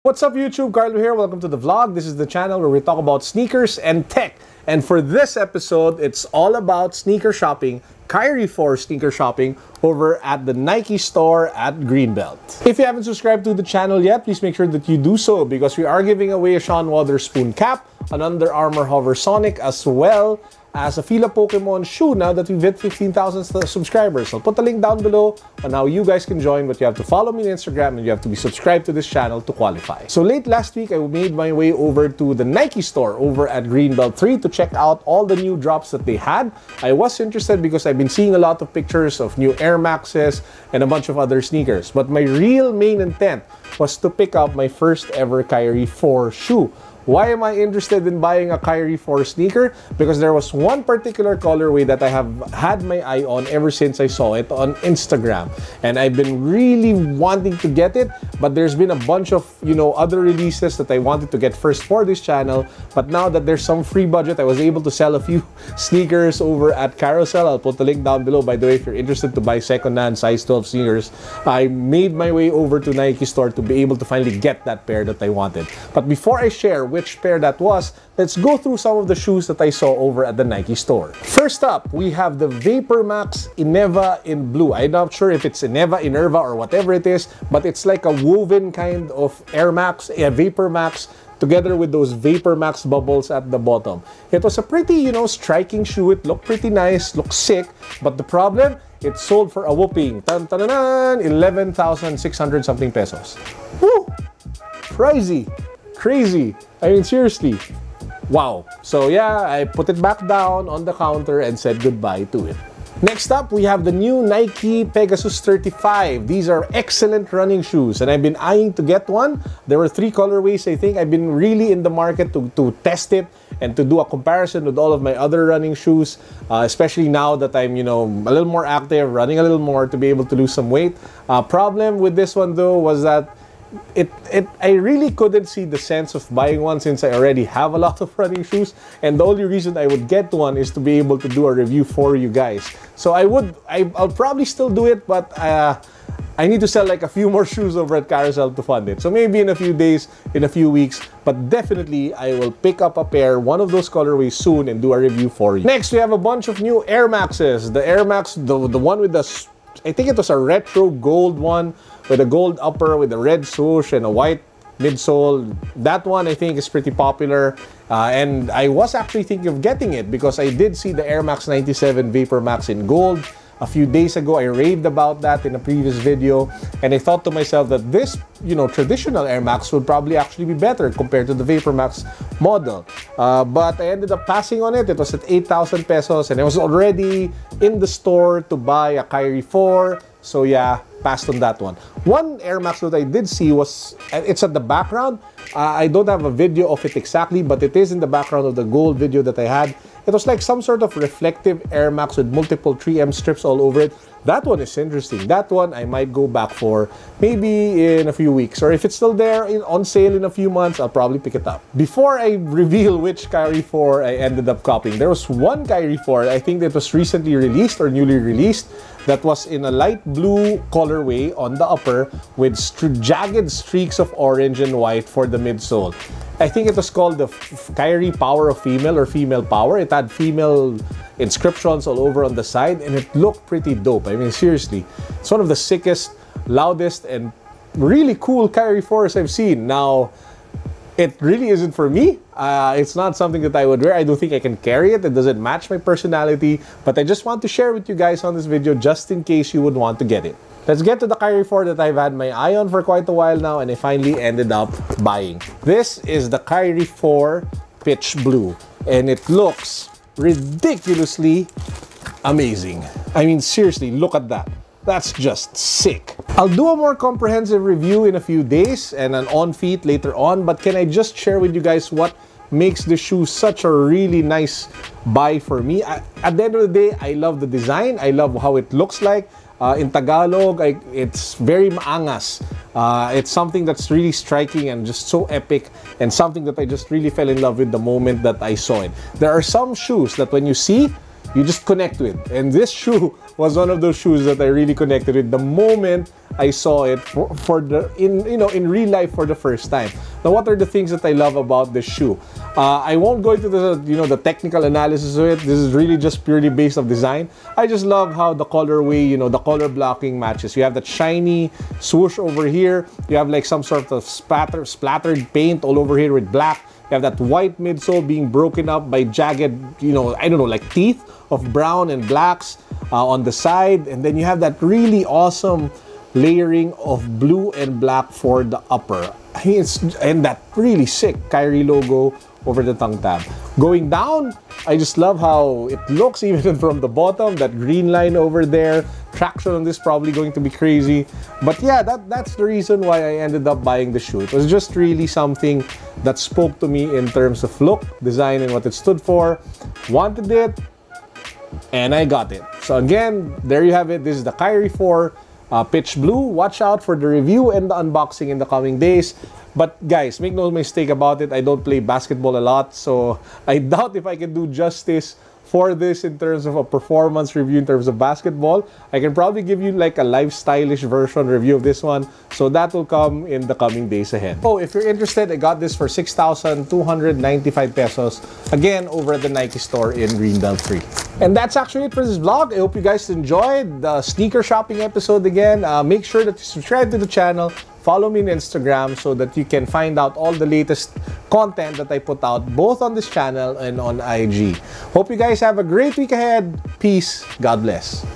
What's up YouTube, Carlo here. Welcome to the vlog. This is the channel where we talk about sneakers and tech. And for this episode, it's all about sneaker shopping, Kyrie 4 sneaker shopping over at the Nike store at Greenbelt. If you haven't subscribed to the channel yet, please make sure that you do so because we are giving away a Sean Wotherspoon cap, an Under Armour Hover Sonic, as well as a Fila Pokemon shoe now that we've hit 15,000 subscribers. I'll put the link down below on how you guys can join, but you have to follow me on Instagram and you have to be subscribed to this channel to qualify. So late last week, I made my way over to the Nike store over at Greenbelt 3 to check out all the new drops that they had. I was interested because I've been seeing a lot of pictures of new Air Maxes and a bunch of other sneakers. But my real main intent was to pick up my first ever Kyrie 4 shoe. Why am I interested in buying a Kyrie 4 sneaker? Because there was one particular colorway that I have had my eye on ever since I saw it on Instagram. And I've been really wanting to get it, but there's been a bunch of, other releases that I wanted to get first for this channel. But now that there's some free budget, I was able to sell a few sneakers over at Carousel. I'll put the link down below. By the way, if you're interested to buy second-hand size 12 sneakers, I made my way over to Nike store to be able to finally get that pair that I wanted. But before I share which pair that was, let's go through some of the shoes that I saw over at the Nike store. First up, we have the Vapor Max Ineva in blue. I'm not sure if it's Ineva, Inerva, or whatever it is, but it's like a woven kind of Air Max, a Vapor Max, together with those Vapor Max bubbles at the bottom. It was a pretty, striking shoe. It looked pretty nice, looked sick, but the problem, it sold for a whooping 11,600 something pesos. Woo! Pricey. Crazy. I mean, seriously. Wow. So yeah, I put it back down on the counter and said goodbye to it. Next up, we have the new Nike Pegasus 35. These are excellent running shoes and I've been eyeing to get one. There were 3 colorways, I think. I've been really in the market to test it and to do a comparison with all of my other running shoes, especially now that I'm, a little more active, running a little more to be able to lose some weight. Problem with this one though was that I really couldn't see the sense of buying one since I already have a lot of running shoes, and the only reason I would get one is to be able to do a review for you guys. So I'll probably still do it, but I need to sell like a few more shoes over at Carousel to fund it. So maybe in a few days, in a few weeks, but definitely I will pick up a pair, one of those colorways soon, and do a review for you. Next, we have a bunch of new Air Maxes. The Air Max, the one with the, I think it was a retro gold one, with a gold upper, with a red swoosh and a white midsole. That one I think is pretty popular. And I was actually thinking of getting it because I did see the Air Max 97 Vapor Max in gold a few days ago. I raved about that in a previous video. And I thought to myself that this, traditional Air Max would probably actually be better compared to the Vapor Max model. But I ended up passing on it. It was at 8,000 pesos and I was already in the store to buy a Kyrie 4. So yeah, passed on that one. One Air Max that I did see was, it's at the background. I don't have a video of it exactly, but it is in the background of the gold video that I had. It was like some sort of reflective Air Max with multiple 3M strips all over it. That one is interesting. That one I might go back for maybe in a few weeks. Or if it's still there on sale in a few months, I'll probably pick it up. Before I reveal which Kyrie 4 I ended up copying, there was one Kyrie 4, I think that was recently released or newly released, that was in a light blue colorway on the upper with jagged streaks of orange and white for the midsole. I think it was called the Kyrie Power of Female or Female Power. It had female inscriptions all over on the side and it looked pretty dope. I mean, seriously, it's one of the sickest, loudest, and really cool Kyrie 4s I've seen. Now, it really isn't for me. It's not something that I would wear. I don't think I can carry it. It doesn't match my personality. But I just want to share with you guys on this video just in case you would want to get it. Let's get to the Kyrie 4 that I've had my eye on for quite a while now and I finally ended up buying. This is the Kyrie 4 Pitch Blue and it looks ridiculously amazing. I mean, seriously, look at that. That's just sick. I'll do a more comprehensive review in a few days and an on-feet later on, but can I just share with you guys what makes the shoe such a really nice buy for me? At the end of the day, I love the design. I love how it looks like. In Tagalog, it's very maangas. It's something that's really striking and just so epic and something that I just really fell in love with the moment that I saw it. There are some shoes that when you see, you just connect with. And this shoe was one of those shoes that I really connected with the moment I saw it in real life for the first time. Now, what are the things that I love about this shoe? I won't go into the technical analysis of it. This is really just purely based on design. I just love how the colorway, the color blocking matches. You have that shiny swoosh over here. You have like some sort of splattered paint all over here with black. You have that white midsole being broken up by jagged, I don't know, like teeth of brown and blacks on the side. And then you have that really awesome layering of blue and black for the upper. I mean, and that really sick Kyrie logo over the tongue tab. Going down, I just love how it looks even from the bottom. That green line over there. Traction on this probably going to be crazy. But yeah, that's the reason why I ended up buying the shoe. It was just really something that spoke to me in terms of look, design, and what it stood for. Wanted it, and I got it. So again, there you have it. This is the Kyrie 4 pitch blue. Watch out for the review and the unboxing in the coming days. But guys, make no mistake about it, I don't play basketball a lot, so I doubt if I can do justice for this in terms of a performance review in terms of basketball. I can probably give you like a lifestyle-ish version review of this one, so that will come in the coming days ahead. Oh, if you're interested, I got this for 6,295 pesos, again over at the Nike store in Greenbelt 3. And that's actually it for this vlog. I hope you guys enjoyed the sneaker shopping episode again. Make sure that you subscribe to the channel, follow me on Instagram so that you can find out all the latest content that I put out both on this channel and on IG. Hope you guys have a great week ahead. Peace. God bless.